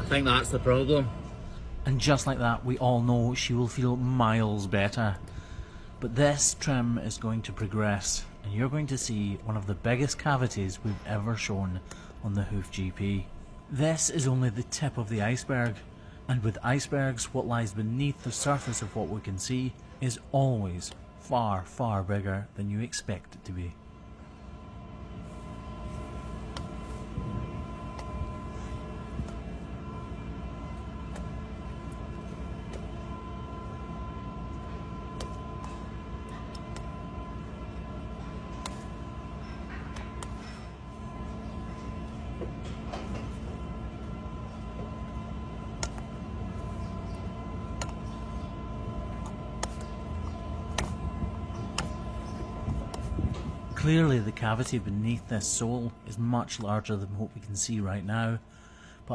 think that's the problem. And just like that, we all know she will feel miles better. But this trim is going to progress, and you're going to see one of the biggest cavities we've ever shown on the Hoof GP. This is only the tip of the iceberg, and with icebergs, what lies beneath the surface of what we can see is always far, far bigger than you expect it to be. Clearly the cavity beneath this sole is much larger than what we can see right now,